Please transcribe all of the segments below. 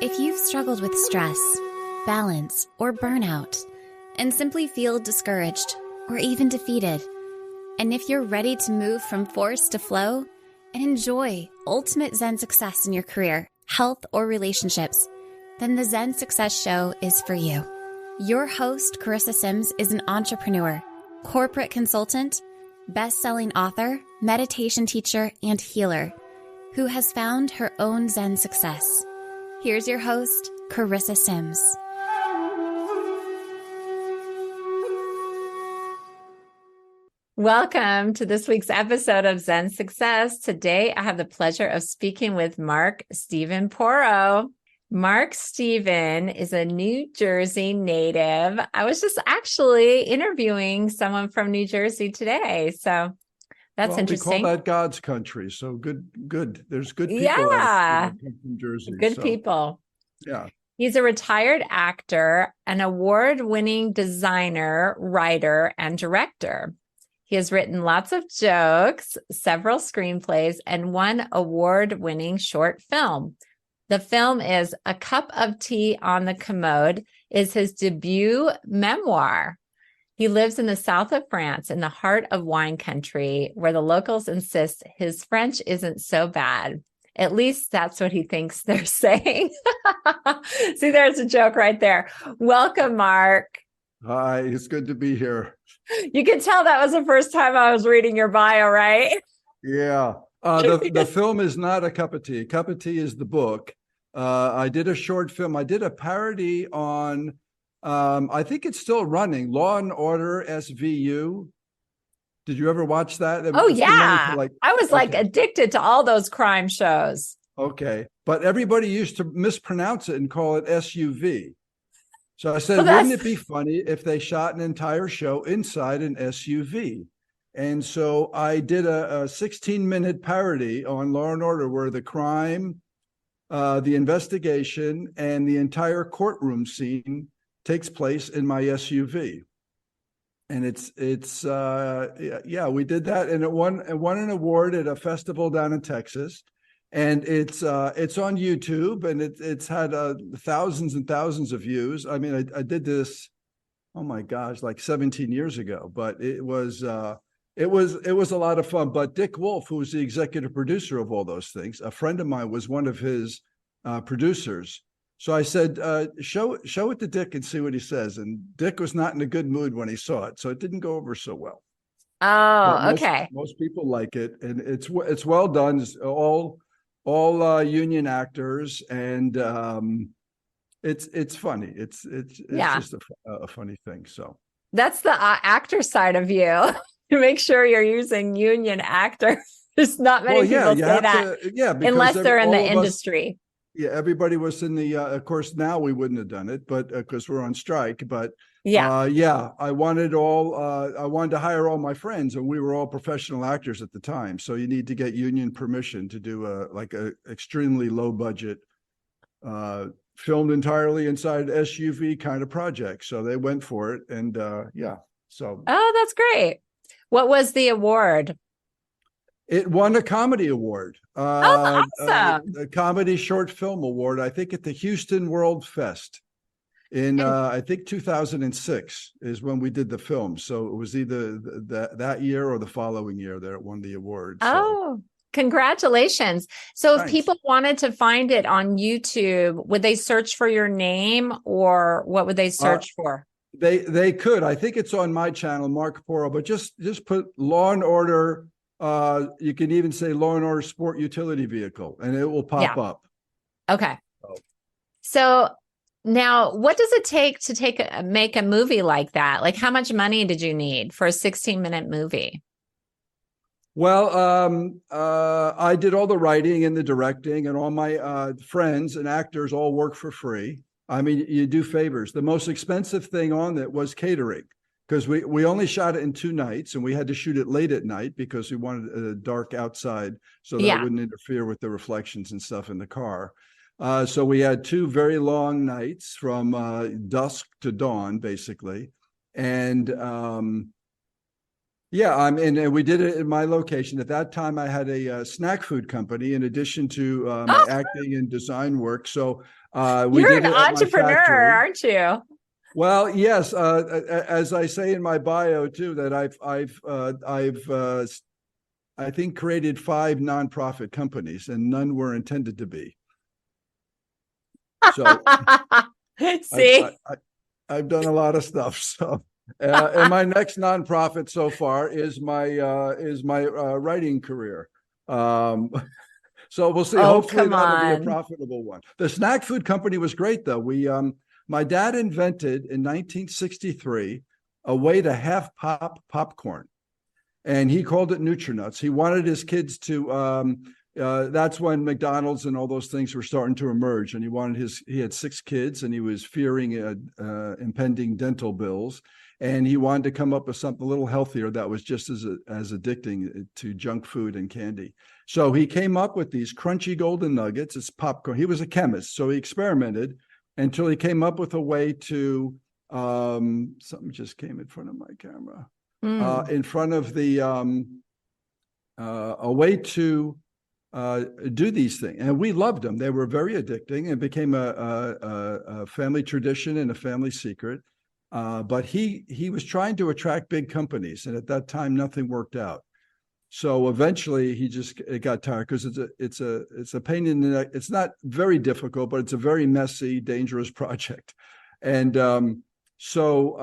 If you've struggled with stress, balance, or burnout, and simply feel discouraged or even defeated, and if you're ready to move from force to flow and enjoy ultimate Zen success in your career, health, or relationships, then the Zen Success Show is for you. Your host, Carissa Sims, is an entrepreneur, corporate consultant, best-selling author, meditation teacher, and healer who has found her own Zen success. Here's your host, Carissa Sims. Welcome to this week's episode of Zen Success. Today, I have the pleasure of speaking with Mark Steven Porro. Mark Steven is a New Jersey native. I was just actually interviewing someone from New Jersey today, so that's interesting. We call that God's country, so good. There's good people Yeah, come from Jersey. Good people. Yeah. He's a retired actor, an award-winning designer, writer, and director. He has written lots of jokes, several screenplays, and one award-winning short film. The film is A Cup of Tea on the Commode, is his debut memoir. He lives in the south of France, in the heart of wine country, where the locals insist his French isn't so bad. At least that's what he thinks they're saying. See, there's a joke right there. Welcome, Mark. Hi, it's good to be here. You can tell that was the first time I was reading your bio, right? Yeah. The film is not A Cup of Tea. A Cup of Tea is the book. I did a short film. I did a parody on, I think it's still running, Law and Order SVU. Did you ever watch that? Oh, yeah. I was addicted to all those crime shows. Okay. But everybody used to mispronounce it and call it SUV. So I said, wouldn't it be funny if they shot an entire show inside an SUV? And so I did a 16-minute parody on Law and Order where the crime, the investigation, and the entire courtroom scene takes place in my SUV. And we did that, and it won an award at a festival down in Texas. And it's on YouTube, and it's had thousands and thousands of views. I mean, I did this, oh my gosh, like 17 years ago, but it was a lot of fun. But Dick Wolf, who was the executive producer of all those things, a friend of mine was one of his producers. So I said, show it to Dick and see what he says. And Dick was not in a good mood when he saw it, so it didn't go over so well. Oh, okay. Most people like it, and it's well done. It's all union actors, and it's funny. It's just a funny thing. So that's the actor side of you. To make sure you're using union actors. There's not many people say that. Unless they're in the industry. Everybody was in the. Of course, now we wouldn't have done it, but because we're on strike. But I wanted to hire all my friends, and we were all professional actors at the time. So you need to get union permission to do a extremely low budget, filmed entirely inside SUV kind of project. So they went for it, and So. Oh, that's great. What was the award? It won a comedy award. Awesome. A comedy short film award, I think at the Houston World Fest in, I think 2006 is when we did the film. So it was either that year or the following year that it won the award. Oh, congratulations. So Thanks. If people wanted to find it on YouTube, would they search for your name, or what would they search for? They could. I think it's on my channel, Mark Porro, but just put Law and Order. You can even say Law and Order Sport Utility Vehicle, and it will pop up. Okay. So now, what does it take to make a movie like that? Like, how much money did you need for a 16-minute movie? Well, I did all the writing and the directing, and all my friends and actors all work for free. I mean, you do favors. The most expensive thing on it was catering, because we only shot it in 2 nights, and we had to shoot it late at night because we wanted a dark outside so that it wouldn't interfere with the reflections and stuff in the car. So we had 2 very long nights from dusk to dawn, basically. And Yeah, and we did it in my location. At that time, I had a snack food company in addition to my Oh, acting and design work. So we you're did an it at my entrepreneur, factory. aren't you? Well, yes, as I say in my bio too, that I think created 5 nonprofit companies, and none were intended to be. So See? I've done a lot of stuff. So, and my next nonprofit so far is my writing career. So we'll see. Oh, Hopefully come that'll be a on. profitable one. The snack food company was great though. My dad invented in 1963 a way to half pop popcorn, and he called it Nutrinuts. He wanted his kids to. That's when McDonald's and all those things were starting to emerge, and he had 6 kids, and he was fearing impending dental bills, and he wanted to come up with something a little healthier that was just as addicting to junk food and candy. So he came up with these crunchy golden nuggets. It's popcorn. He was a chemist, so he experimented until he came up with a way to something just came in front of my camera. In front of the a way to do these things, and we loved them. They were very addicting and became a family tradition and a family secret. But he was trying to attract big companies, and at that time nothing worked out. So eventually it got tired because it's a pain in the neck. It's not very difficult, but it's a very messy, dangerous project. And so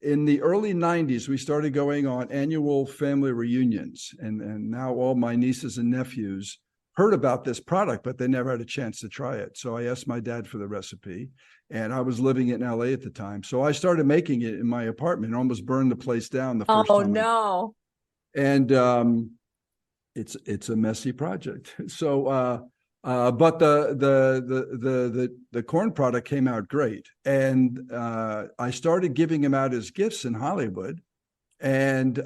in the early 90s, we started going on annual family reunions. And now all my nieces and nephews heard about this product, but they never had a chance to try it. So I asked my dad for the recipe, and I was living in LA at the time. So I started making it in my apartment, almost burned the place down the first time. Oh, no. And it's a messy project. So but the corn product came out great, and I started giving them out as gifts in Hollywood, and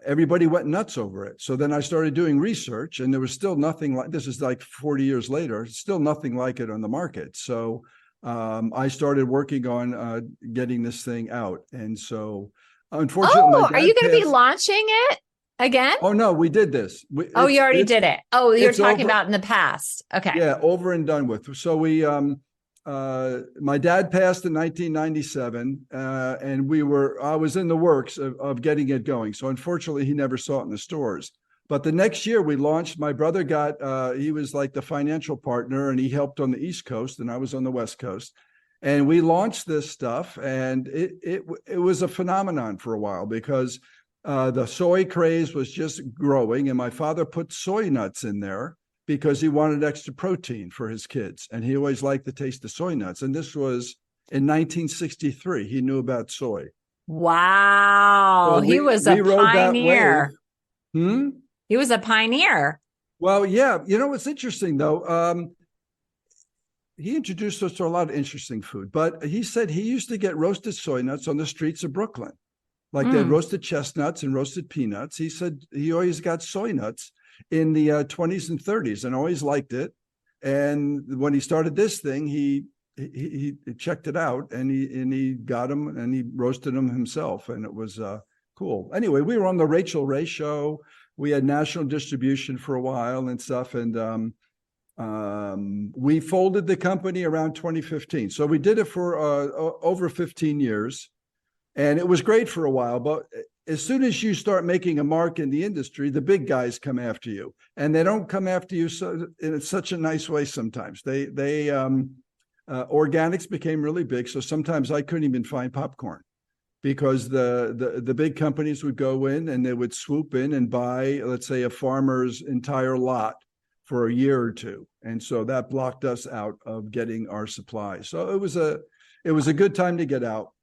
everybody went nuts over it. So then I started doing research, and there was still nothing like this. Is like 40 years later, still nothing like it on the market. So I started working on getting this thing out, and so unfortunately, my dad are you going to be passed. launching it again? Oh no, we did this. You already did it. Oh, you're talking over, about in the past. Okay. Yeah, over and done with. So my dad passed in 1997, and I was in the works of getting it going. So unfortunately, he never saw it in the stores. But the next year we launched. My brother he was like the financial partner, and he helped on the East Coast, and I was on the West Coast. And we launched this stuff, and it was a phenomenon for a while because the soy craze was just growing, and my father put soy nuts in there because he wanted extra protein for his kids, and he always liked the taste of soy nuts. And this was in 1963. He knew about soy. Wow, he was a pioneer. He was a pioneer. Well, yeah. You know what's interesting though? He introduced us to a lot of interesting food, but he said he used to get roasted soy nuts on the streets of Brooklyn. Like they had roasted chestnuts and roasted peanuts. He said he always got soy nuts in the 20s and 30s and always liked it. And when he started this thing, he checked it out, and he got them, and he roasted them himself, and it was cool. Anyway, we were on the Rachel Ray show. We had national distribution for a while and stuff, and we folded the company around 2015. So we did it for over 15 years. And it was great for a while, but as soon as you start making a mark in the industry, the big guys come after you, and they don't come after you in such a nice way. Sometimes organics became really big. So sometimes I couldn't even find popcorn because the big companies would go in and they would swoop in and buy, let's say, a farmer's entire lot for a year or two. And so that blocked us out of getting our supply. So it was a good time to get out.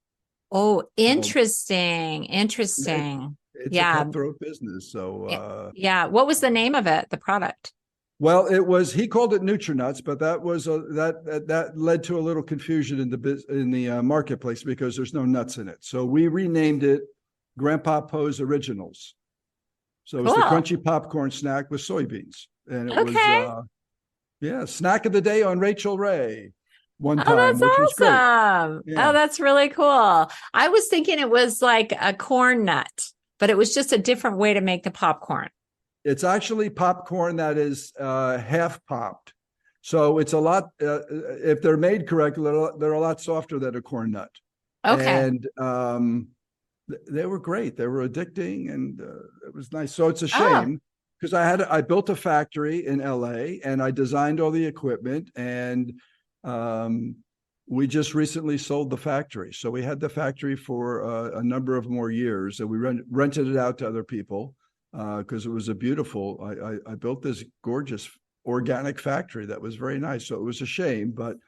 Oh, interesting. It's a cutthroat business. So yeah. What was the name of it, the product? Well, he called it Nutrinuts, but that was that led to a little confusion in the marketplace because there's no nuts in it. So we renamed it Grandpa Poe's Originals. So it was the crunchy popcorn snack with soybeans, and it was snack of the day on Rachel Ray. one Oh, time, that's which was great. awesome. Yeah. Oh, that's really cool. I was thinking it was like a corn nut, but it was just a different way to make the popcorn. It's actually popcorn that is half popped. So it's a lot, if they're made correctly, they're a lot softer than a corn nut. Okay. And they were great. They were addicting, and it was nice. So it's a Oh, shame because I built a factory in LA and I designed all the equipment, and we just recently sold the factory. So we had the factory for a number of more years, and we rented it out to other people because it was a beautiful. I built this gorgeous organic factory that was very nice. So it was a shame, but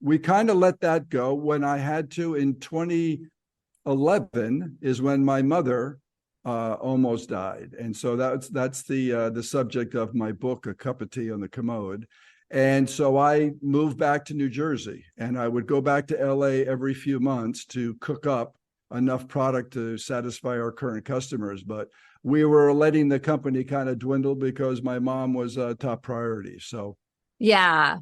we kind of let that go when I had to. In 2011 is when my mother almost died, and so that's the subject of my book, A Cup of Tea on the Commode. And so I moved back to New Jersey, and I would go back to LA every few months to cook up enough product to satisfy our current customers. But we were letting the company kind of dwindle because my mom was a top priority. So yeah.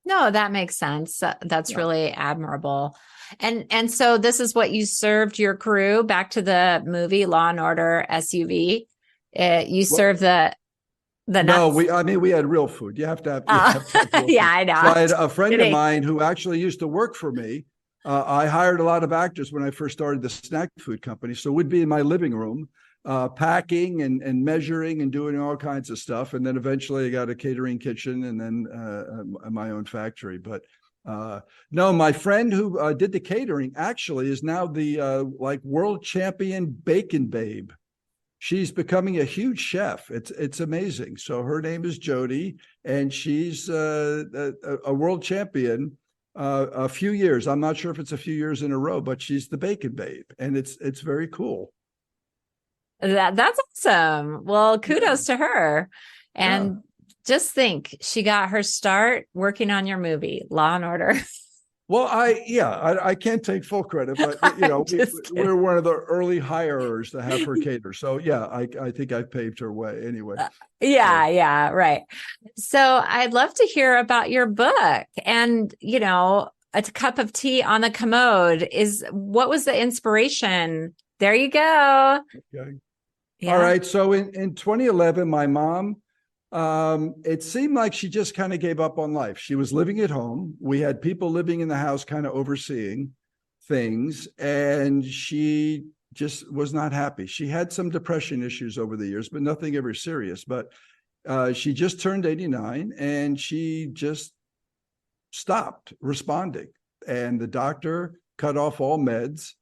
No, that makes sense. That's yeah. really admirable. And so this is what you served your crew back to the movie Law and Order SUV. You Well, serve the no, nuts. we had real food. You have to have real Yeah, food. I know. So I had a friend of Kidding. mine who actually used to work for me. I hired a lot of actors when I first started the snack food company. So we'd be in my living room, packing and measuring and doing all kinds of stuff. And then eventually I got a catering kitchen and then my own factory. But no, my friend who did the catering actually is now the like world champion bacon babe. She's becoming a huge chef. It's amazing. So her name is Jody, and she's a world champion. A few years. I'm not sure if it's a few years in a row, but she's the bacon babe, and it's very cool. That's awesome. Well, kudos to her. Yeah. And just think, she got her start working on your movie, Law and Order. Well, I can't take full credit, but we're one of the early hirers to have her cater. So yeah, I think I paved her way anyway. Yeah, right. So I'd love to hear about your book. And, A Cup of Tea on the Commode what was the inspiration? There you go. Okay. Yeah. All right. So in 2011, my mom, it seemed like she just kind of gave up on life. She was living at home. We had people living in the house kind of overseeing things, and she just was not happy. She had some depression issues over the years, but nothing ever serious. But she just turned 89 and she just stopped responding. And the doctor cut off all meds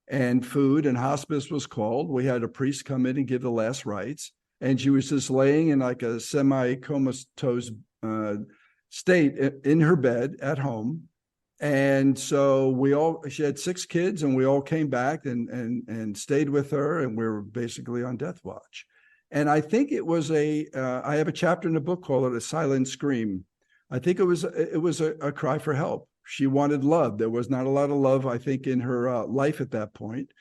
and food, and hospice was called. We had a priest come in and give the last rites. And she was just laying in like a semi-comatose state in her bed at home. And so she had 6 kids, and we all came back and stayed with her, and we were basically on death watch. And I think it was I have a chapter in the book called A Silent Scream. I think it was a cry for help. She wanted love. There was not a lot of love, I think, in her life at that point.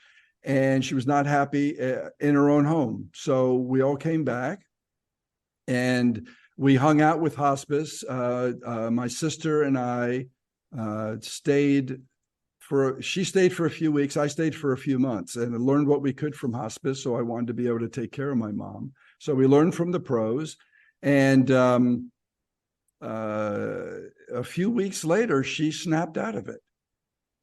And she was not happy in her own home. So we all came back and we hung out with hospice. My sister and I she stayed for a few weeks. I stayed for a few months and learned what we could from hospice. So I wanted to be able to take care of my mom. So we learned from the pros. And a few weeks later, she snapped out of it.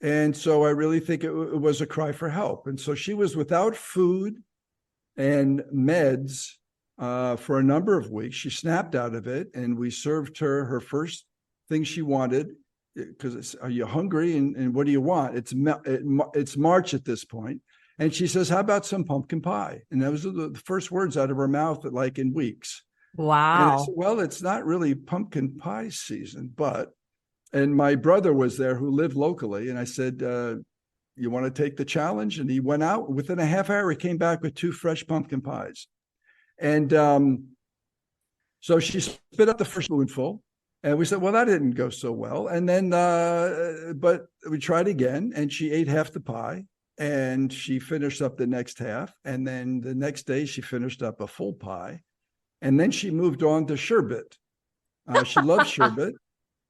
And so I really think it was a cry for help. And so she was without food and meds for a number of weeks. She snapped out of it, and we served her first thing she wanted, because are you hungry and what do you want? It's March at this point. And she says, how about some pumpkin pie? And that was the first words out of her mouth, like in weeks. Wow. And I said, well, it's not really pumpkin pie season, and my brother was there who lived locally. And I said, you want to take the challenge? And he went out. Within a half hour, he came back with 2 fresh pumpkin pies. And so she spit up the first spoonful. And we said, well, that didn't go so well. And then, but we tried again. And she ate half the pie. And she finished up the next half. And then the next day, she finished up a full pie. And then she moved on to sherbet. She loved sherbet.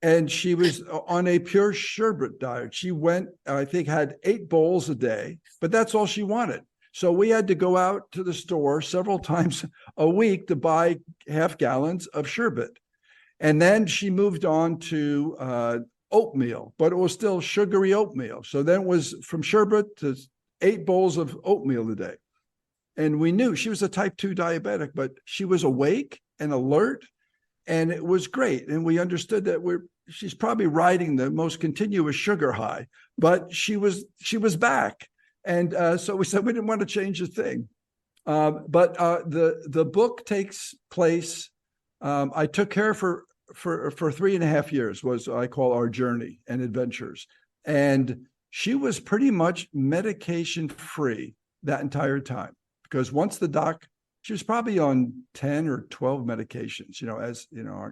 And she was on a pure sherbet diet. She went, I think, had 8 bowls a day, but that's all she wanted. So we had to go out to the store several times a week to buy half gallons of sherbet. And then she moved on to oatmeal, but it was still sugary oatmeal. So then it was from sherbet to 8 bowls of oatmeal a day. And we knew she was a type 2 diabetic, but she was awake and alert, and it was great. And we understood that she's probably riding the most continuous sugar high, but she was back. And so we said we didn't want to change a thing. But the book takes place. I took care of her for 3.5 years, was I call our journey and adventures. And she was pretty much medication free that entire time, because once she was probably on 10 or 12 medications, as you know,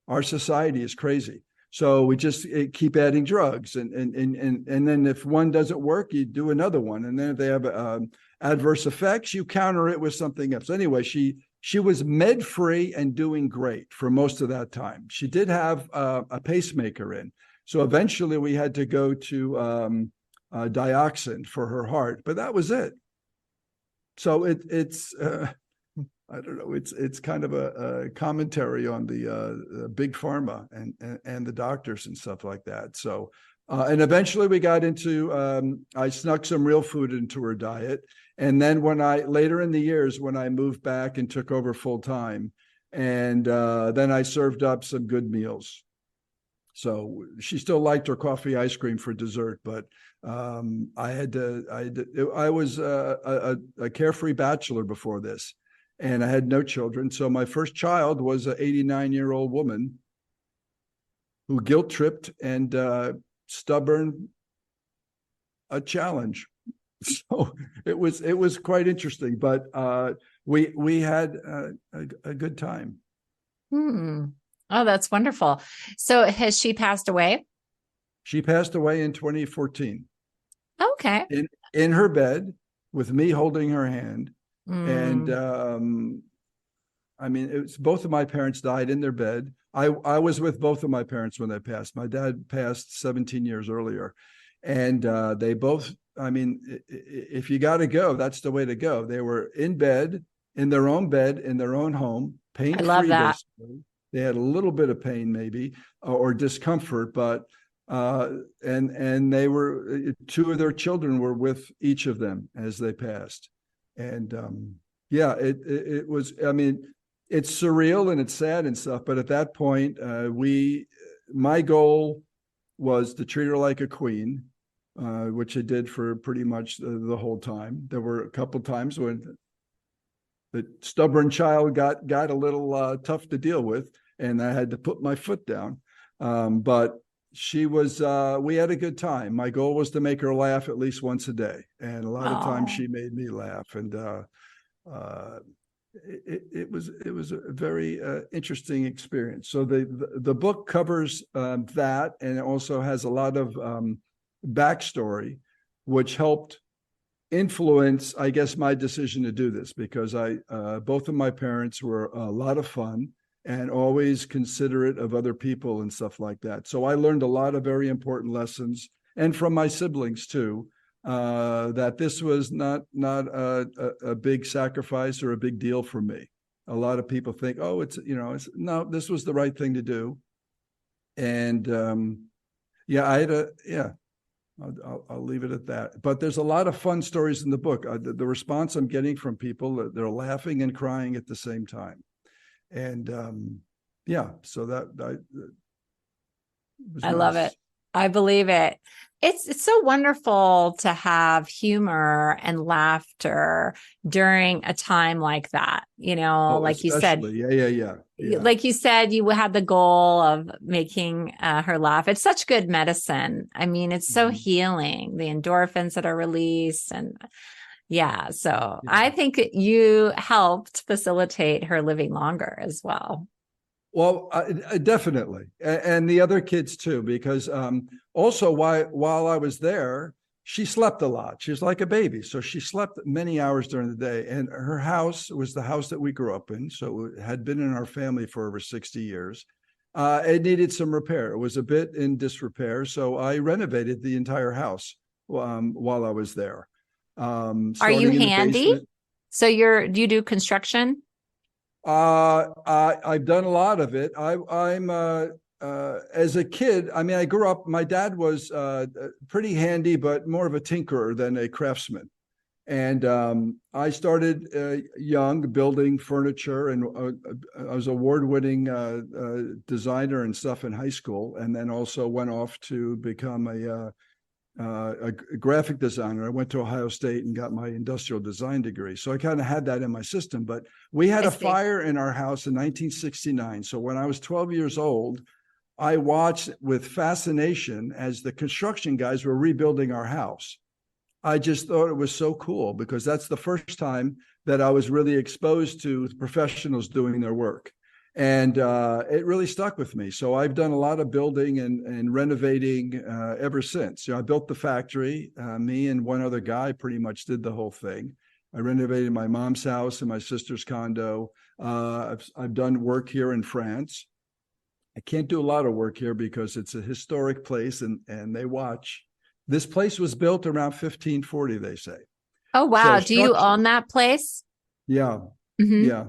our society is crazy. So we just keep adding drugs. And then if one doesn't work, you do another one. And then if they have adverse effects, you counter it with something else. Anyway, she was med free and doing great for most of that time. She did have a pacemaker in. So eventually we had to go to dioxin for her heart, but that was it. So it's I don't know. It's kind of a commentary on the big pharma and the doctors and stuff like that. So and eventually we got into I snuck some real food into her diet, and then later in the years when I moved back and took over full time, and then I served up some good meals. So she still liked her coffee ice cream for dessert, but I was a carefree bachelor before this, and I had no children. So my first child was an 89-year-old woman who guilt-tripped and stubborn a challenge. So it was quite interesting, but we had a good time. Oh, that's wonderful. So has she passed away? She passed away in 2014. Okay. In her bed with me holding her hand. And I mean, it's both of my parents died in their bed. I was with both of my parents when they passed. My dad passed 17 years earlier. And they both, I mean, if you got to go, that's the way to go. They were in bed, in their own home, pain-free. I love that. Basically. They had a little bit of pain maybe or discomfort, but and they were 2 of their children were with each of them as they passed. And yeah, it was, I mean, it's surreal and it's sad and stuff, but at that point my goal was to treat her like a queen, which I did for pretty much the whole time. There were a couple times when the stubborn child got a little tough to deal with, and I had to put my foot down. But she was, we had a good time. My goal was to make her laugh at least once a day. And a lot of times she made me laugh. And it was a very interesting experience. So the book covers that, and it also has a lot of backstory, which helped influence, I guess, my decision to do this, because both of my parents were a lot of fun and always considerate of other people and stuff like that. So I learned a lot of very important lessons, and from my siblings too, that this was not a big sacrifice or a big deal for me. A lot of people think, oh, no, this was the right thing to do. And I'll leave it at that. But there's a lot of fun stories in the book. The response I'm getting from people, they're laughing and crying at the same time. And so that I love it. I believe it. It's so wonderful to have humor and laughter during a time like that. Like you said, yeah. Like you said, you had the goal of making her laugh. It's such good medicine. I mean, it's so healing, the endorphins that are released. And I think you helped facilitate her living longer as well. Well, definitely. And the other kids too, because also while I was there, she slept a lot. She was like a baby. So she slept many hours during the day. And her house was the house that we grew up in. So it had been in our family for over 60 years. It needed some repair. It was a bit in disrepair, so I renovated the entire house while I was there. Are you Starting in the handy? basement. So do you do construction? I've done a lot of it. I'm as a kid. I mean, I grew up. My dad was pretty handy, but more of a tinkerer than a craftsman. And I started young, building furniture, and I was award-winning designer and stuff in high school, and then also went off to become a graphic designer. I went to Ohio State and got my industrial design degree. So I kind of had that in my system. But we had a fire in our house in 1969. So when I was 12 years old, I watched with fascination as the construction guys were rebuilding our house. I just thought it was so cool because that's the first time that I was really exposed to professionals doing their work. And it really stuck with me. So I've done a lot of building and renovating ever since. I built the factory. Me and one other guy pretty much did the whole thing. I renovated my mom's house and my sister's condo. I've done work here in France. I can't do a lot of work here because it's a historic place and they watch. This place was built around 1540, they say. Oh, wow. So Do you own that place? Yeah. Mm-hmm. Yeah.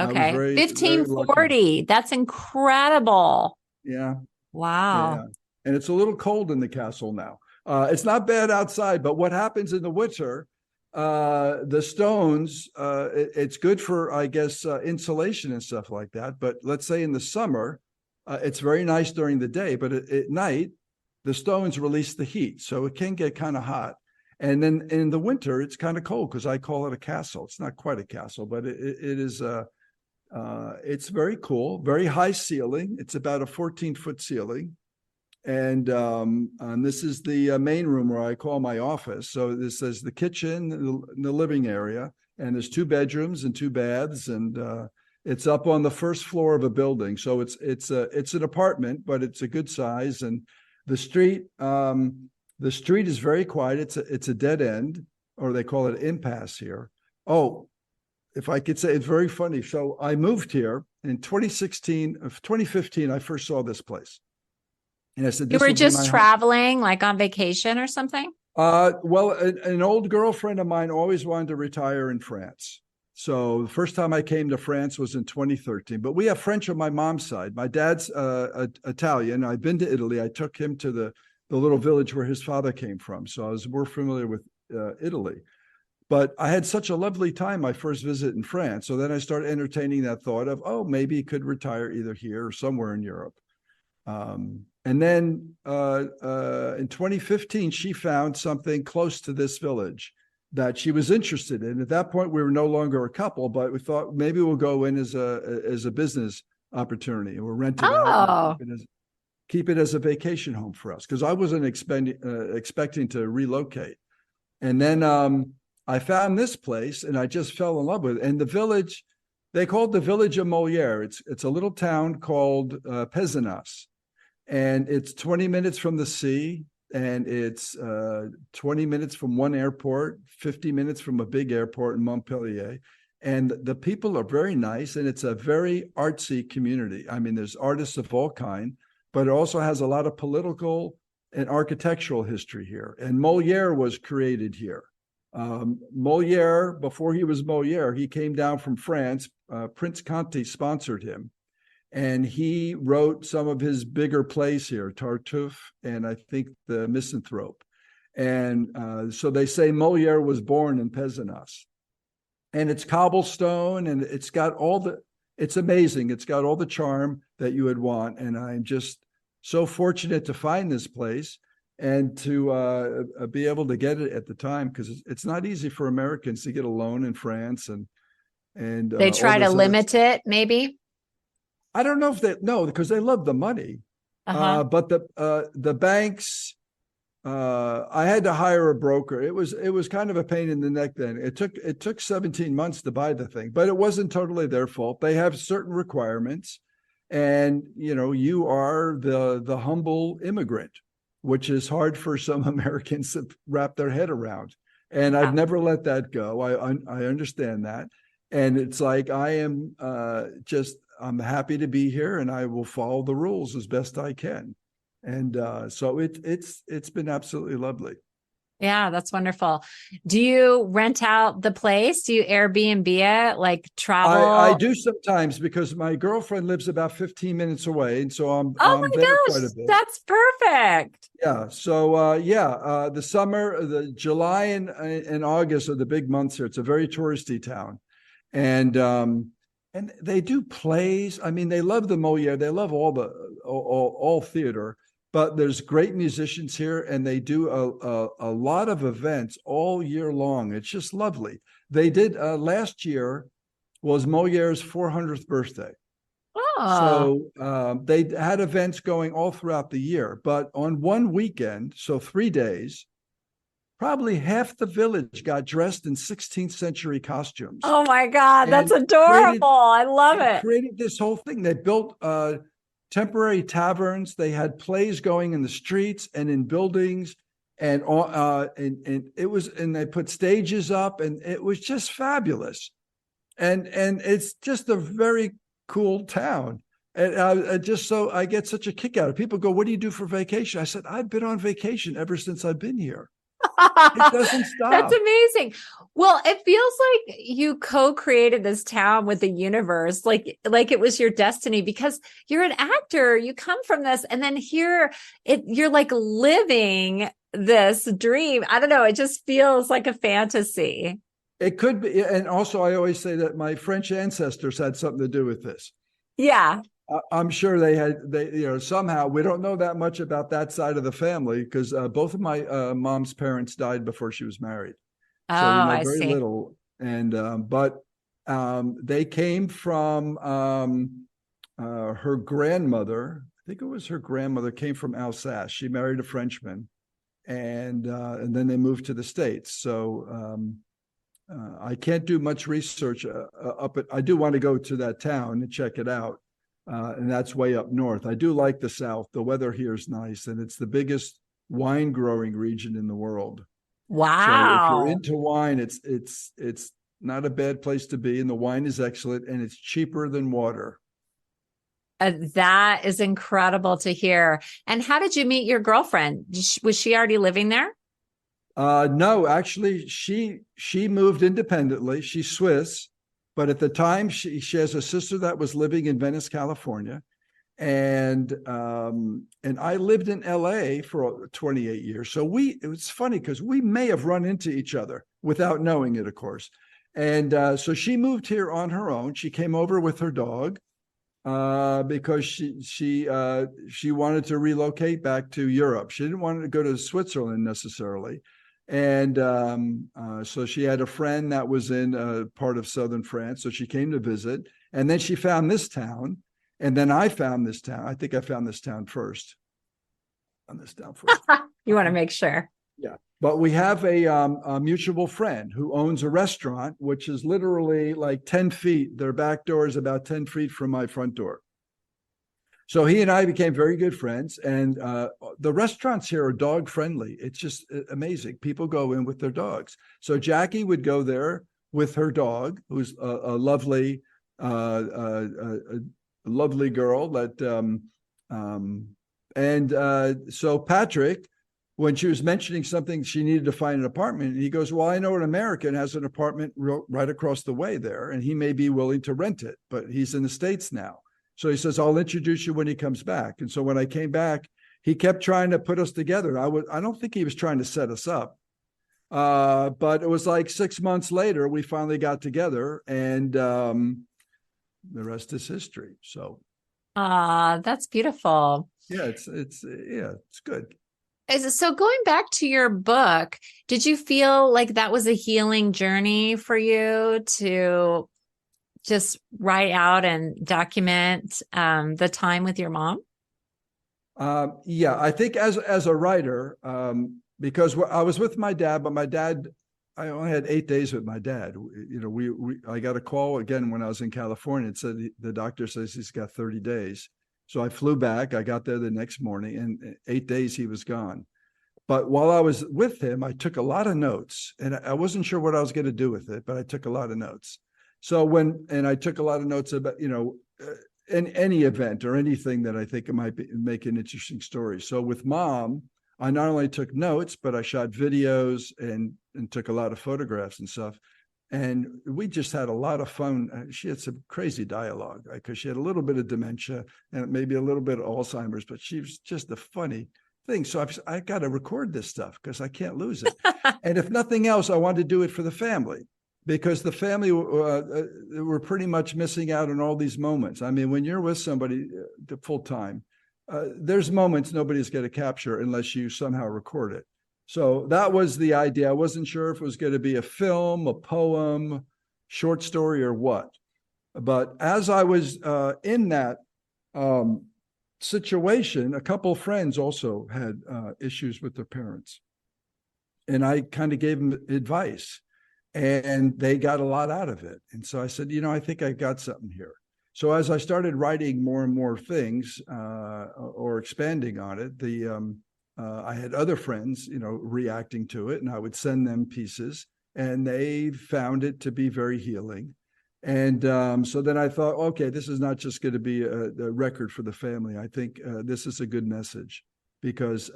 Okay. Very, 1540. That's incredible. Yeah. Wow. Yeah. And it's a little cold in the castle now. It's not bad outside, but what happens in the winter, the stones, it's good for, I guess, insulation and stuff like that. But let's say in the summer, it's very nice during the day, but at night, the stones release the heat. So it can get kind of hot. And then in the winter, it's kind of cold because I call it a castle. It's not quite a castle, but it is, it's very cool, very high ceiling. It's about a 14-foot ceiling. And this is the main room where I call my office. So this is the kitchen, the living area, and there's 2 bedrooms and 2 baths. And it's up on the first floor of a building. So it's an apartment, but it's a good size. And the street is very quiet. It's a dead end, or they call it impasse here. Oh, if I could say, it's very funny. So I moved here in 2015. I first saw this place, and I said, "You were just traveling, like on vacation or something?" Well, an old girlfriend of mine always wanted to retire in France. So the first time I came to France was in 2013. But we have French on my mom's side. My dad's Italian. I've been to Italy. I took him to the little village where his father came from. So I was more familiar with Italy. But I had such a lovely time my first visit in France. So then I started entertaining that thought of, oh, maybe he could retire either here or somewhere in Europe. And then in 2015, she found something close to this village that she was interested in. At that point, we were no longer a couple, but we thought maybe we'll go in as a business opportunity, and we'll rent it out and keep it as a vacation home for us, because I wasn't expecting to relocate. And then I found this place, and I just fell in love with it. And the village, they call it the village of Molière. It's a little town called Pézenas, and it's 20 minutes from the sea. And it's 20 minutes from one airport, 50 minutes from a big airport in Montpellier. And the people are very nice, and it's a very artsy community. I mean, there's artists of all kind, but it also has a lot of political and architectural history here. And Molière was created here. Molière, before he was Molière, he came down from France. Prince Conti sponsored him. And he wrote some of his bigger plays here, Tartuffe, and I think The Misanthrope. And so they say Molière was born in Pézenas. And it's cobblestone, and it's got it's amazing. It's got all the charm that you would want. And I'm just so fortunate to find this place and to be able to get it at the time, because it's not easy for Americans to get a loan in France. And they try to limit it, maybe? I don't know if no, because they love the money. But the banks, I had to hire a broker. It was kind of a pain in the neck then. It took 17 months to buy the thing, but it wasn't totally their fault. They have certain requirements, and you are the humble immigrant, which is hard for some Americans to wrap their head around. And I've never let that go. I understand that, and it's like I am I'm happy to be here, and I will follow the rules as best I can. And so it's been absolutely lovely. Yeah, that's wonderful. Do you rent out the place? Do you Airbnb it, like travel? I do sometimes, because my girlfriend lives about 15 minutes away, and so I'm Oh there my quite a gosh, bit. that's perfect. Yeah. So the summer, the July and August are the big months here. It's a very touristy town, and they do plays. I mean, they love the Moliere. They love all theater. But there's great musicians here, and they do a lot of events all year long. It's just lovely. They did last year was Moliere's 400th birthday. Oh, So they had events going all throughout the year. But on one weekend, so 3 days, probably half the village got dressed in 16th century costumes oh my God, that's and adorable. I love it. created this whole thing. They built temporary taverns. They had plays going in the streets and in buildings, and it was, and they put stages up, and it was just fabulous. And it's just a very cool town. And I get such a kick out of it. People go, "What do you do for vacation?" I said, "I've been on vacation ever since I've been here. It doesn't stop." That's amazing. Well, it feels like you co-created this town with the universe, like it was your destiny, because you're an actor. You come from this, and then here you're like living this dream. I don't know. It just feels like a fantasy. It could be. And also, I always say that my French ancestors had something to do with this. Yeah. I'm sure they somehow, we don't know that much about that side of the family, because both of my mom's parents died before she was married. Oh, So we know I very see. little. And, but they came from her grandmother. I think it was her grandmother came from Alsace. She married a Frenchman, and then they moved to the States. So I can't do much research I do want to go to that town and check it out. And that's way up north. I do like the South. The weather here is nice, and it's the biggest wine growing region in the world. So if you're Wow. into wine, it's not a bad place to be, and the wine is excellent, and it's cheaper than water. That is incredible to hear. And how did you meet your girlfriend? Was she already living there? No, actually, she moved independently. She's Swiss, but at the time she has a sister that was living in Venice, California, and I lived in L.A. for 28 years. So it was funny because we may have run into each other without knowing it, of course. And so she moved here on her own. She came over with her dog because she wanted to relocate back to Europe. She didn't want to go to Switzerland necessarily. And so she had a friend that was in part of southern France. So she came to visit. And then she found this town. And then I found this town. I think I found this town first. You want to make sure. Yeah. But we have a mutual friend who owns a restaurant, which is literally like 10 feet. Their back door is about 10 feet from my front door. So he and I became very good friends, and the restaurants here are dog friendly. It's just amazing. People go in with their dogs. So Jackie would go there with her dog, who's a lovely, lovely girl. So Patrick, when she was mentioning something, she needed to find an apartment. And he goes, "Well, I know an American has an apartment right across the way there, and he may be willing to rent it, but he's in the States now." So he says, "I'll introduce you when he comes back." And so when I came back, he kept trying to put us together. I don't think he was trying to set us up. But it was like 6 months later, we finally got together, and the rest is history. So That's beautiful. yeah, it's good. So going back to your book, did you feel like that was a healing journey for you to just write out and document the time with your mom? Yeah, I think as a writer, because I was with my dad, but I only had 8 days with my dad. I got a call again when I was in California. It said the doctor says he's got 30 days. So I flew back. I got there the next morning, and 8 days he was gone. But while I was with him, I took a lot of notes, and I wasn't sure what I was going to do with it, but I took a lot of notes. So I took a lot of notes about, in any event or anything that I think it might make an interesting story. So with Mom, I not only took notes, but I shot videos and took a lot of photographs and stuff. And we just had a lot of fun. She had some crazy dialogue because she had a little bit of dementia and maybe a little bit of Alzheimer's, but she was just a funny thing. So I got to record this stuff because I can't lose it. And if nothing else, I wanted to do it for the family, because the family were pretty much missing out on all these moments. I mean, when you're with somebody full time, there's moments nobody's going to capture unless you somehow record it. So that was the idea. I wasn't sure if it was going to be a film, a poem, short story, or what. But as I was in that situation, a couple of friends also had issues with their parents. And I kind of gave them advice. And they got a lot out of it. And so I said, I think I got something here. So as I started writing more and more things or expanding on it, I had other friends, reacting to it, and I would send them pieces, and they found it to be very healing. And so then I thought, okay, this is not just going to be a record for the family. I think this is a good message, because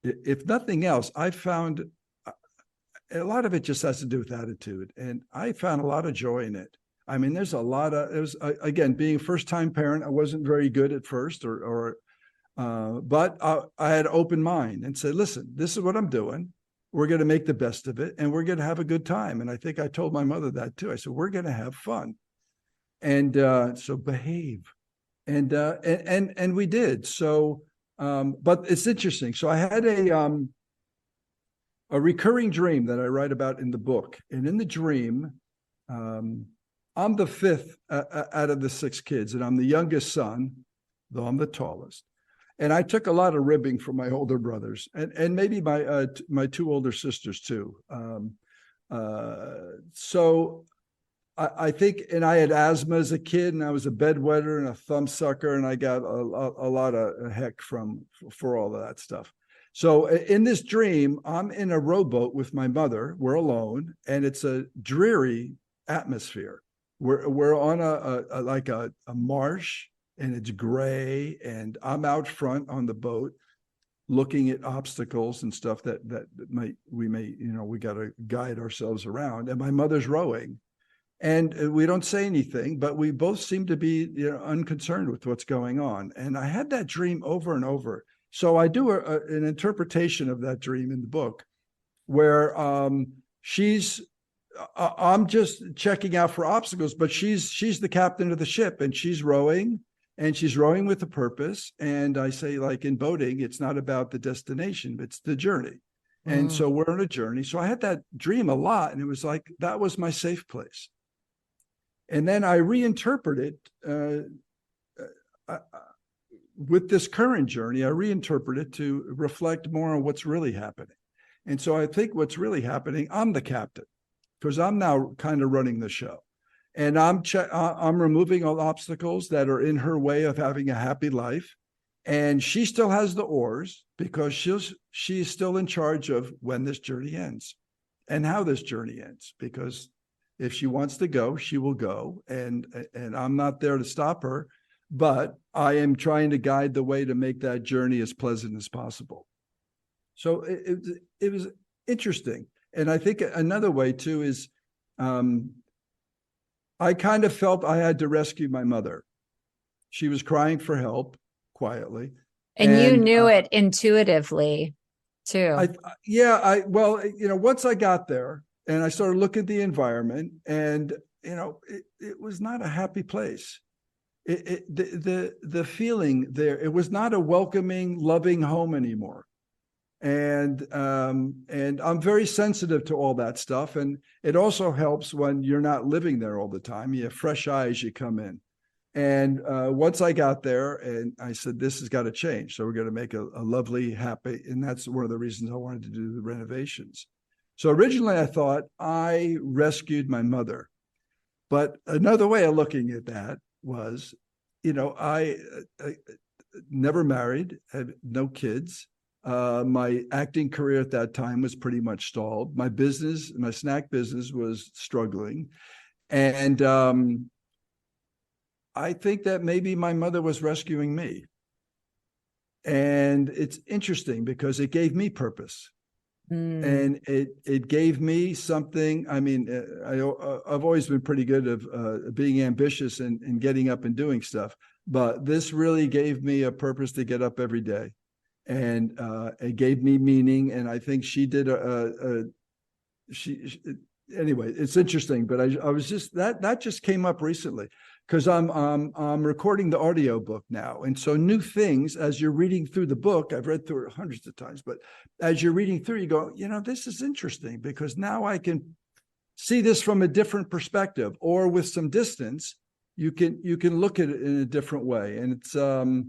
if nothing else, I found a lot of it just has to do with attitude. And I found a lot of joy in it. I mean, there's a lot of, it was, again, being a first-time parent, I wasn't very good at first, but I had an open mind and said, listen, this is what I'm doing. We're going to make the best of it, and we're going to have a good time. And I think I told my mother that too. I said, we're going to have fun. And so behave. And we did. So, but it's interesting. So I had a recurring dream that I write about in the book. And in the dream, I'm the fifth out of the six kids, and I'm the youngest son, though I'm the tallest. And I took a lot of ribbing from my older brothers, and maybe my two older sisters too. So I think, and I had asthma as a kid, and I was a bedwetter and a thumbsucker, and I got a lot of heck for all of that stuff. So in this dream, I'm in a rowboat with my mother. We're alone, and it's a dreary atmosphere. We're on a marsh, and it's gray, and I'm out front on the boat looking at obstacles and stuff that we got to guide ourselves around. And my mother's rowing, and we don't say anything, but we both seem to be unconcerned with what's going on. And I had that dream over and over. So I do an interpretation of that dream in the book, where I'm just checking out for obstacles, but she's the captain of the ship, and she's rowing with a purpose. And I say, like in boating, it's not about the destination, but it's the journey. And so we're on a journey. So I had that dream a lot, and it was like, that was my safe place. And then I reinterpret it with this current journey. I reinterpret it to reflect more on what's really happening. And so I think what's really happening, I'm the captain, because I'm now kind of running the show. And I'm removing all obstacles that are in her way of having a happy life. And she still has the oars, because she's still in charge of when this journey ends and how this journey ends. Because if she wants to go, she will go. And I'm not there to stop her, but I am trying to guide the way to make that journey as pleasant as possible. So it was interesting. And I think another way too is, I kind of felt I had to rescue my mother. She was crying for help quietly. And you knew it intuitively too. Once I got there and I started looking at the environment, and, it was not a happy place. The feeling there, it was not a welcoming, loving home anymore. And I'm very sensitive to all that stuff. And it also helps when you're not living there all the time. You have fresh eyes, you come in. And once I got there, and I said, this has got to change. So we're going to make a lovely, happy, and that's one of the reasons I wanted to do the renovations. So originally I thought I rescued my mother. But another way of looking at that was, I never married, had no kids. My acting career at that time was pretty much stalled. My snack business was struggling. And I think that maybe my mother was rescuing me. And it's interesting because it gave me purpose. And it gave me something. I mean, I've always been pretty good of being ambitious and getting up and doing stuff. But this really gave me a purpose to get up every day. And it gave me meaning. And I think she did anyway, it's interesting, but I was just that just came up recently because I'm recording the audio book now. And so new things as you're reading through the book, I've read through it hundreds of times, but as you're reading through, you go, this is interesting because now I can see this from a different perspective, or with some distance, you can look at it in a different way. And it's so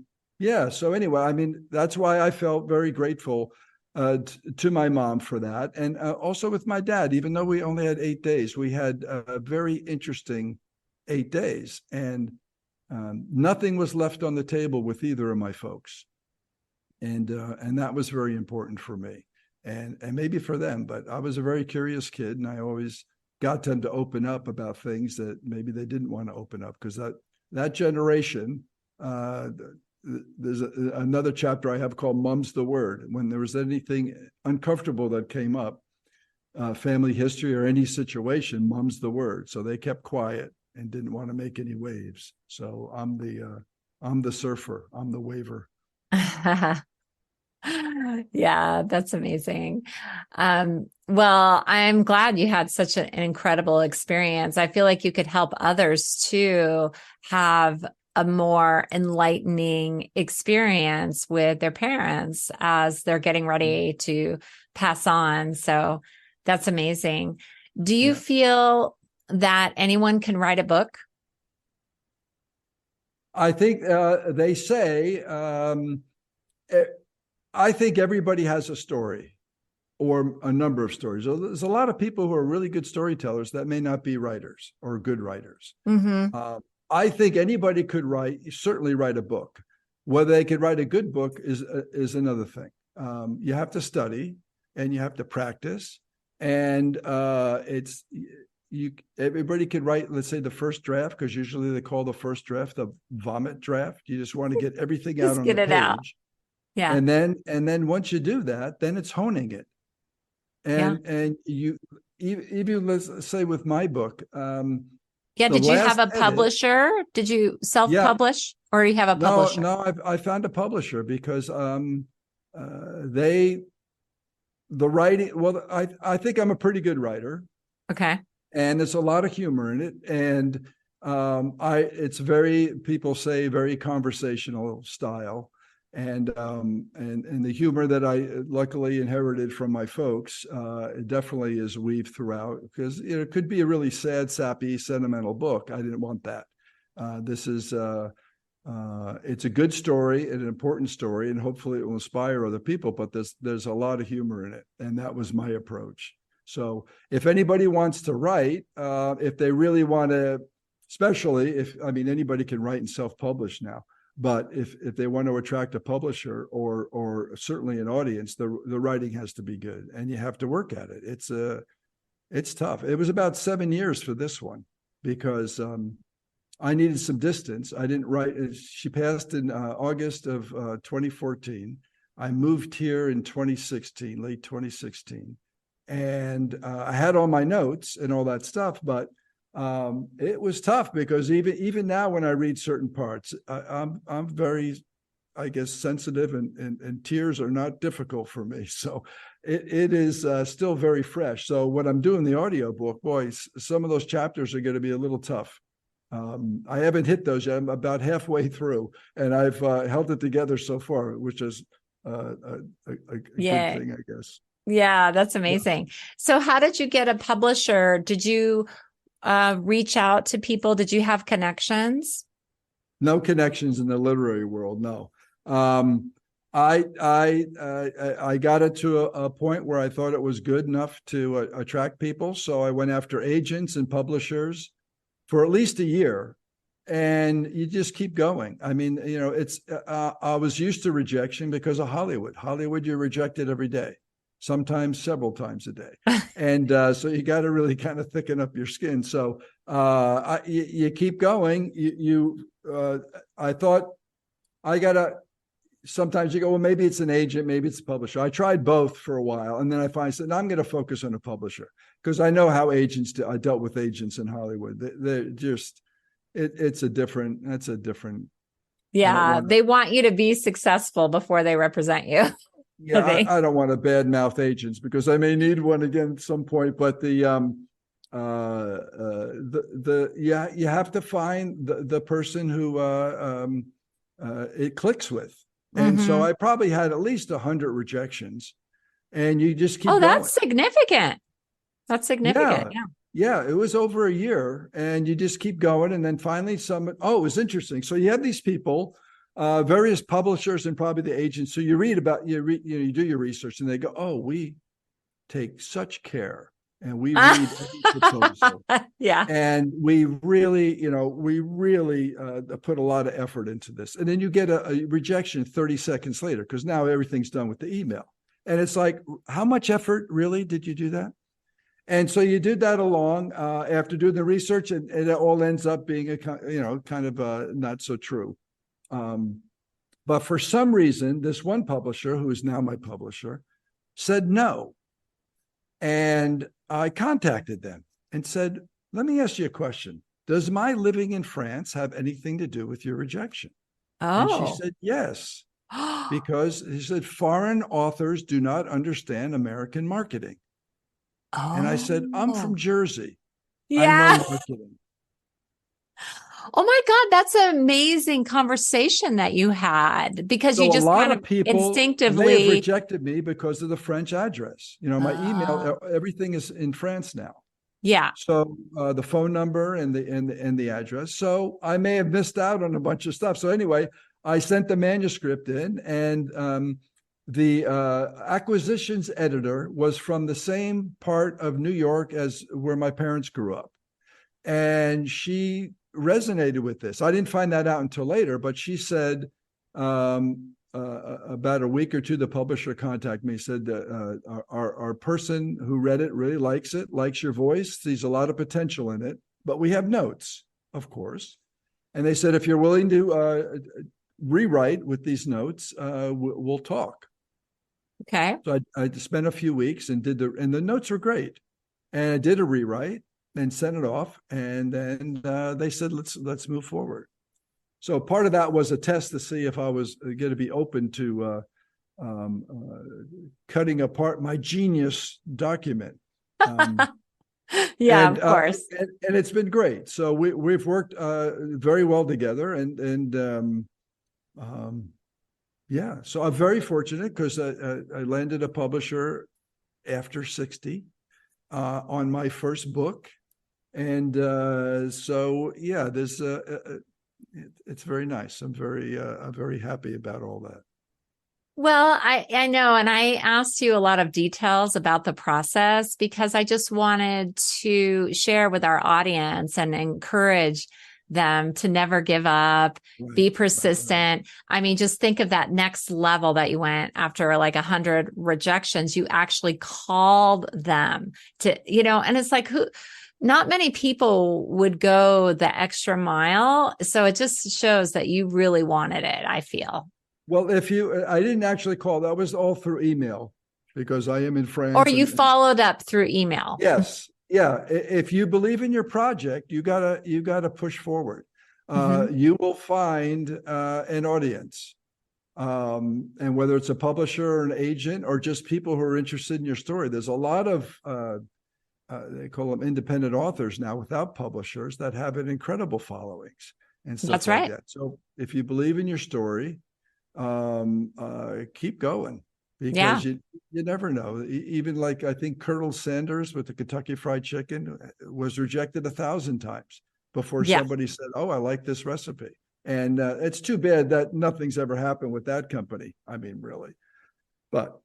anyway, I mean, that's why I felt very grateful to my mom for that. And also with my dad, even though we only had 8 days, we had a very interesting 8 days, and nothing was left on the table with either of my folks. And that was very important for me and maybe for them, but I was a very curious kid, and I always got them to open up about things that maybe they didn't want to open up, because that generation, there's another chapter I have called Mum's the Word. When there was anything uncomfortable that came up, family history or any situation, Mum's the word. So they kept quiet and didn't want to make any waves. So I'm the surfer. I'm the waver. Yeah, that's amazing. Well, I'm glad you had such an incredible experience. I feel like you could help others to have a more enlightening experience with their parents as they're getting ready to pass on. So that's amazing. Do you feel that anyone can write a book? I think they say, I think everybody has a story or a number of stories. There's a lot of people who are really good storytellers that may not be writers or good writers. Mm-hmm. I think anybody could certainly write a book. Whether they could write a good book is another thing. You have to study and you have to practice, and everybody could write, let's say, the first draft, because usually they call the first draft the vomit draft. You just want to get everything out on the page. Out. Yeah. And then once you do that, then it's honing it. And you even, let's say with my book, did you have a publisher? Did you self-publish, or you have a publisher? No, I found a publisher because the writing. Well, I think I'm a pretty good writer. Okay. And there's a lot of humor in it, and it's people say very conversational style, and the humor that I luckily inherited from my folks, it definitely is weaved throughout, because it could be a really sad, sappy, sentimental book. I didn't want that. This is it's a good story, an important story, and hopefully it will inspire other people. But there's a lot of humor in it, and that was my approach. So if anybody wants to write, if they really want to, especially anybody can write and self-publish now. But if they want to attract a publisher or certainly an audience, the writing has to be good, and you have to work at it. It's tough. It was about 7 years for this one, because I needed some distance. I didn't write. She passed in August of 2014. I moved here in 2016, late 2016, and I had all my notes and all that stuff, but it was tough, because even now when I read certain parts, I'm very, I guess, sensitive, and tears are not difficult for me. So it is still very fresh. So when I'm doing the audiobook, boys, some of those chapters are going to be a little tough. I haven't hit those yet. I'm about halfway through, and I've held it together so far, which is a good thing, I guess. Yeah, that's amazing. Yeah. So how did you get a publisher? Did you reach out to people? Did you have connections? No connections in the literary world. No. I got it to a point where I thought it was good enough to attract people. So I went after agents and publishers for at least a year, and you just keep going. I mean, I was used to rejection because of Hollywood. Hollywood, you're rejected every day. sometimes several times a day. And so you got to really kind of thicken up your skin. So you keep going. I thought sometimes you go, well, maybe it's an agent, maybe it's a publisher. I tried both for a while. And then I finally said, no, I'm going to focus on a publisher, because I know how agents do. I dealt with agents in Hollywood. They're just, that's a different. Yeah. They want you to be successful before they represent you. Yeah. I don't want to badmouth agents, because I may need one again at some point, but you have to find the person who it clicks with. And so I probably had at least 100 rejections, and you just keep going. That's significant. That's significant. Yeah. Yeah. It was over a year, and you just keep going. And then finally it was interesting. So you have these people, various publishers and probably the agents. So you you do your research, and they go, oh, we take such care. And we read every proposal. Yeah. And we really put a lot of effort into this. And then you get a rejection 30 seconds later, because now everything's done with the email. And it's like, how much effort really did you do that? And so you did that along after doing the research, and it all ends up being kind of not so true. But for some reason, this one publisher, who is now my publisher, said no. And I contacted them and said, let me ask you a question. Does my living in France have anything to do with your rejection? And she said, yes, because he said, foreign authors do not understand American marketing. And I said, I'm from Jersey. Yeah. I know marketing. Oh my God, that's an amazing conversation that you had, because you just kind of instinctively may have rejected me because of the French address. My email, everything is in France now. Yeah. So the phone number and the address. So I may have missed out on a bunch of stuff. So anyway, I sent the manuscript in, and the acquisitions editor was from the same part of New York as where my parents grew up, and she resonated with this. I didn't find that out until later, but she said about a week or two, the publisher contacted me, said our person who read it really likes it, likes your voice, sees a lot of potential in it, but we have notes, of course. And they said, if you're willing to rewrite with these notes, we'll talk. Okay. So I spent a few weeks and and the notes were great. And I did a rewrite and sent it off. And then they said, let's move forward. So part of that was a test to see if I was going to be open to cutting apart my genius document. Yeah, of course. And it's been great. So we've worked very well together, and yeah. So I'm very fortunate, because I landed a publisher after 60 on my first book. And so, yeah, there's it's very nice. I'm very happy about all that. Well, I know, and I asked you a lot of details about the process because I just wanted to share with our audience and encourage them to never give up, be persistent. I mean, just think of that next level that you went after like 100 rejections. You actually called them to, and it's like, not many people would go the extra mile. So it just shows that you really wanted it, I feel. Well, I didn't actually call. That was all through email, because I am in France. Or you followed up through email. Yes. Yeah. If you believe in your project, you gotta push forward. You will find an audience. And whether it's a publisher or an agent or just people who are interested in your story, there's a lot of they call them independent authors now without publishers that have an incredible followings and stuff. That's like right. that. So if you believe in your story, keep going, because you never know. Even like, I think Colonel Sanders with the Kentucky Fried Chicken was rejected 1,000 times before somebody said, oh, I like this recipe. And it's too bad that nothing's ever happened with that company. I mean, really, but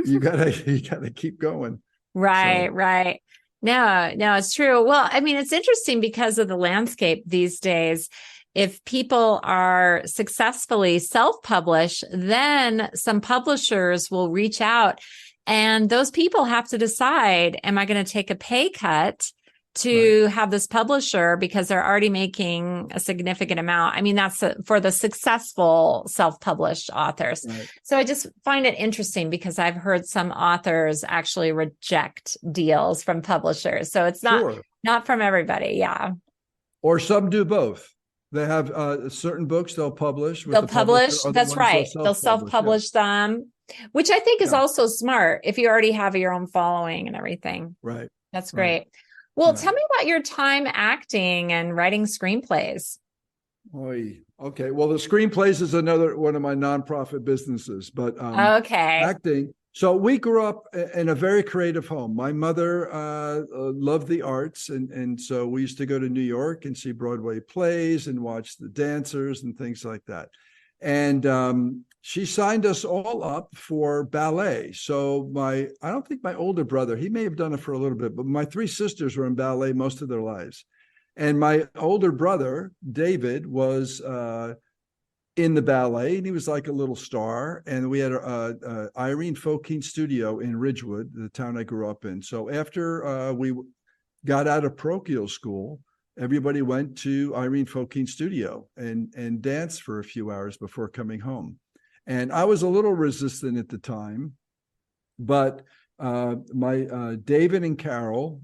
you gotta keep going. Right. So. Right. No, it's true. Well, I mean, it's interesting because of the landscape these days. If people are successfully self-published, then some publishers will reach out And those people have to decide, am I going to take a pay cut to have this publisher because they're already making a significant amount? I mean, that's for the successful self-published authors. Right. So I just find it interesting because I've heard some authors actually reject deals from publishers. So it's not from everybody. Yeah. Or some do both. They have certain books they'll publish. They'll publish. That's right. They'll self-publish them, which I think is also smart if you already have your own following and everything. Right. That's great. Right. Well, tell me about your time acting and writing screenplays. Okay. Well, the screenplays is another one of my nonprofit businesses, but acting. So we grew up in a very creative home. My mother loved the arts, and so we used to go to New York and see Broadway plays and watch the dancers and things like that. And she signed us all up for ballet. So I don't think my older brother, he may have done it for a little bit, but my three sisters were in ballet most of their lives. And my older brother, David, was in the ballet, and he was like a little star. And we had a Irene Fokine studio in Ridgewood, the town I grew up in. So after we got out of parochial school, everybody went to Irene Fokine studio and danced for a few hours before coming home. And I was a little resistant at the time, but my David and Carol,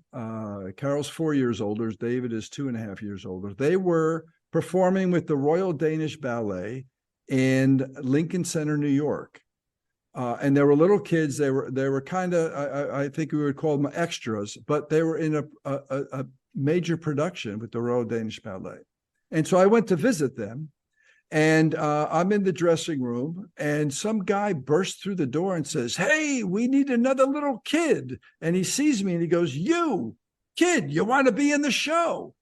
Carol's 4 years older, David is 2.5 years older. They were performing with the Royal Danish Ballet in Lincoln Center, New York. And they were little kids. They were kind of, I think we would call them extras, but they were in a major production with the Royal Danish Ballet. And so I went to visit them, and I'm in the dressing room, and some guy bursts through the door and says, "Hey, we need another little kid." And he sees me and he goes, "You, kid, you want to be in the show?"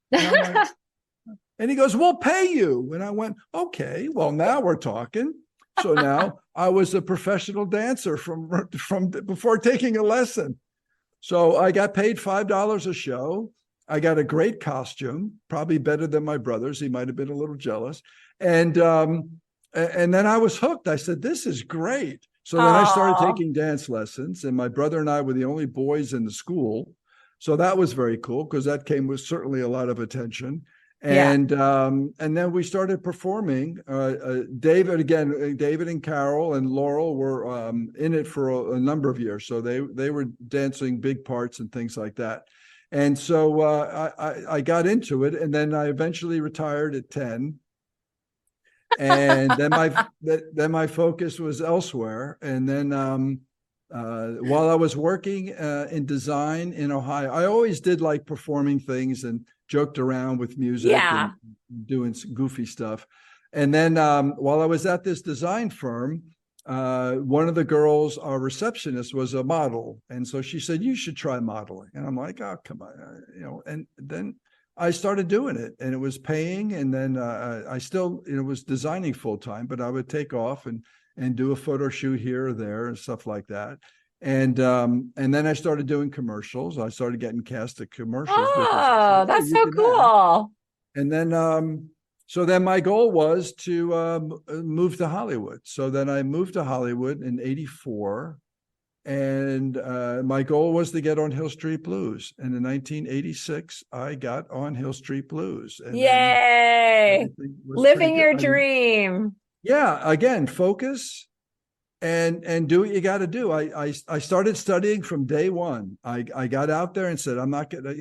And he goes, "We'll pay you." And I went, "Okay, well, now we're talking." So now I was a professional dancer from before taking a lesson. So I got paid $5 a show. I got a great costume, probably better than my brother's. He might have been a little jealous. And then I was hooked. I said, "This is great." So then I started taking dance lessons, and my brother and I were the only boys in the school. So that was very cool because that came with certainly a lot of attention. And then we started performing. David and Carol and Laurel were in it for a number of years. So they were dancing big parts and things like that. And so I got into it, and then I eventually retired at 10. And then my focus was elsewhere. And then while I was working in design in Ohio, I always did like performing things and joked around with music and doing goofy stuff. And then while I was at this design firm, one of the girls, our receptionist, was a model. And so she said, "You should try modeling." And I'm like, "Oh, come on." And then I started doing it, and it was paying. And then I still, was designing full time, but I would take off and do a photo shoot here or there and stuff like that. And then I started doing commercials. I started getting cast at commercials. Oh, that's so cool. And then, so then my goal was to move to Hollywood. So then I moved to Hollywood in 1984. And my goal was to get on Hill Street Blues. And in 1986, I got on Hill Street Blues. And yay! Living your dream. Yeah, again, focus and do what you got to do. I started studying from day one. I got out there and said, I'm not gonna,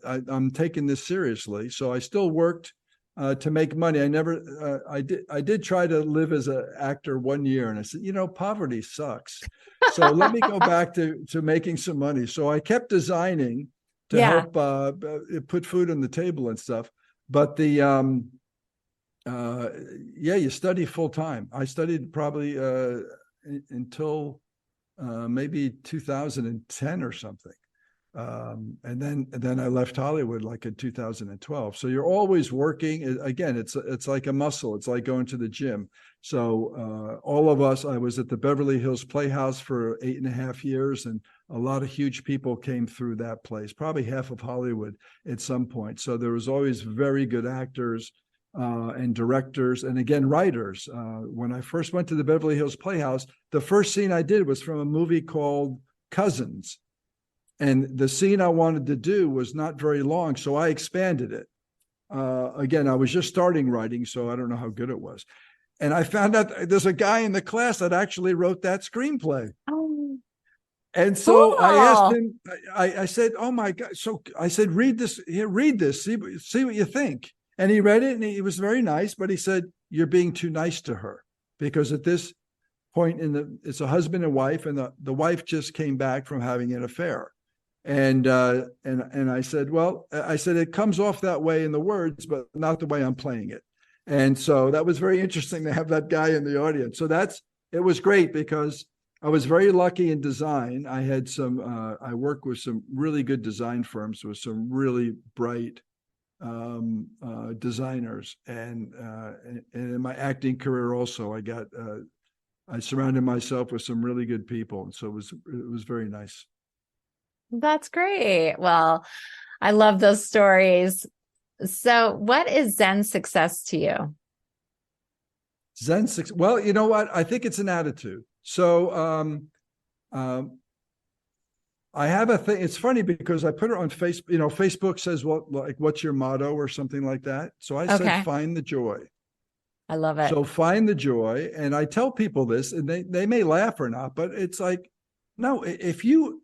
I'm taking this seriously. So I still worked to make money. I did try to live as an actor 1 year, and I said, poverty sucks. So let me go back to making some money. So I kept designing to help put food on the table and stuff. But you study full time. I studied probably until maybe 2010 or something. And then I left Hollywood like in 2012. So you're always working. Again, it's like a muscle. It's like going to the gym. So all of us, I was at the Beverly Hills Playhouse for 8.5 years, and a lot of huge people came through that place, probably half of Hollywood at some point. So there was always very good actors and directors, and again, writers. When I first went to the Beverly Hills Playhouse, the first scene I did was from a movie called cousins. And the scene I wanted to do was not very long, so I expanded it. Again, I was just starting writing, so I don't know how good it was. And I found out there's a guy in the class that actually wrote that screenplay. Oh, and so cool. I asked him, I said, oh my God. So I said, read this, see what you think. And he read it and he was very nice, but he said, you're being too nice to her, because at this point it's a husband and wife, and the wife just came back from having an affair. And I said, well, it comes off that way in the words, but not the way I'm playing it. And so that was very interesting to have that guy in the audience. So it was great, because I was very lucky in design. I had I worked with some really good design firms with some really bright designers. And in my acting career also, I surrounded myself with some really good people. And so it was very nice. That's great. Well, I love those stories. So what is Zen success to you? Zen success. Well, you know what? I think it's an attitude. So I have a thing. It's funny because I put it on Facebook. You know, Facebook says, well, like, what's your motto or something like that. So I said, find the joy. I love it. So find the joy. And I tell people this, and they may laugh or not, but it's like, no, if you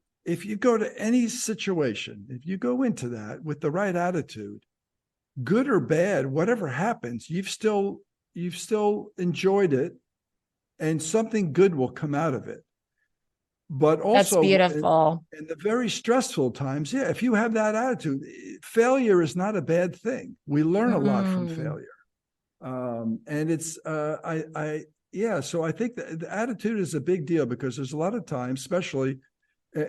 go to any situation, if you go into that with the right attitude, good or bad, whatever happens, you've still enjoyed it, and something good will come out of it. But also, that's beautiful. In the very stressful times, if you have that attitude, failure is not a bad thing. We learn a lot from failure. And it's, so I think the attitude is a big deal, because there's a lot of times, especially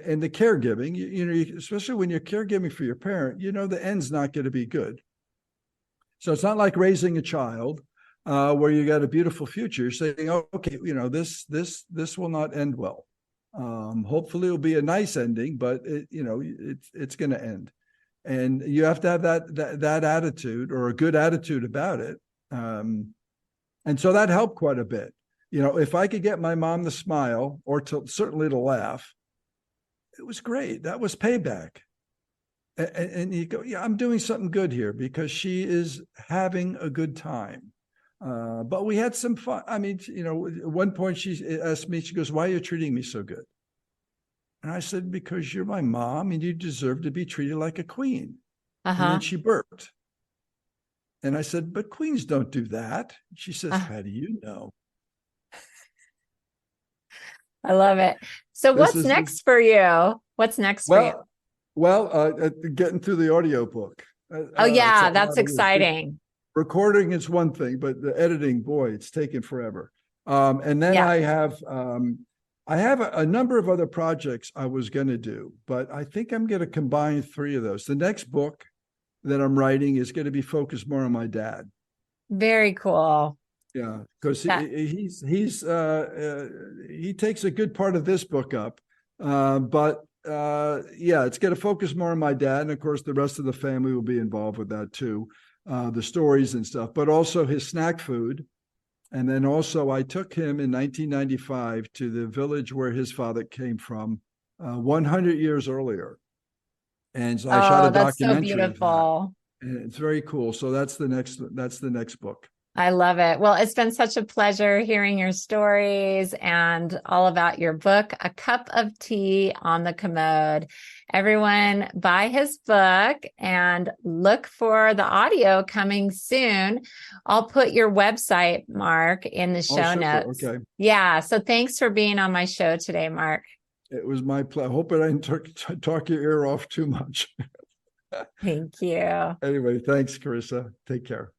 in the caregiving, especially when you're caregiving for your parent, the end's not going to be good. So it's not like raising a child where you got a beautiful future. You're saying, oh, okay, this will not end well. Hopefully it'll be a nice ending, but it's going to end. And you have to have that attitude, or a good attitude about it. And so that helped quite a bit. If I could get my mom to smile, or certainly to laugh, it was great. That was payback. And you go, yeah, I'm doing something good here, because she is having a good time. But we had some fun. I mean, at one point she asked me, she goes, why are you treating me so good? And I said, because you're my mom and you deserve to be treated like a queen. And then she burped. And I said, but queens don't do that. She says, how do you know? I love it. So what's next for you? What's next for you? Well, getting through the audio book. That's exciting. Recording is one thing, but the editing, boy, it's taken forever. And then I have a number of other projects I was going to do, but I think I'm going to combine 3 of those. The next book that I'm writing is going to be focused more on my dad. Very cool. Yeah, because he takes a good part of this book up, but it's going to focus more on my dad, and of course the rest of the family will be involved with that too, the stories and stuff, but also his snack food. And then also I took him in 1995 to the village where his father came from 100 years earlier, and so I shot a documentary. So beautiful. And it's very cool. So that's the next book. I love it. Well, it's been such a pleasure hearing your stories and all about your book, A Cup of Tea on the Commode. Everyone, buy his book and look for the audio coming soon. I'll put your website, Mark, in the show notes. Okay. Yeah. So thanks for being on my show today, Mark. It was my pleasure. I hope I didn't talk your ear off too much. Thank you. Anyway, thanks, Carissa. Take care.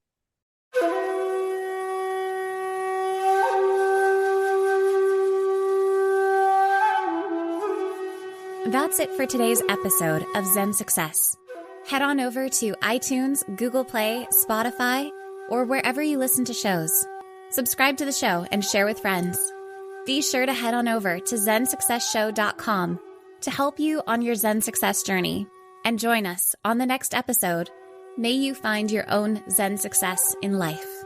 That's it for today's episode of Zen Success. Head on over to iTunes, Google Play, Spotify, or wherever you listen to shows. Subscribe to the show and share with friends. Be sure to head on over to ZenSuccessShow.com to help you on your Zen success journey. And join us on the next episode. May you find your own Zen success in life.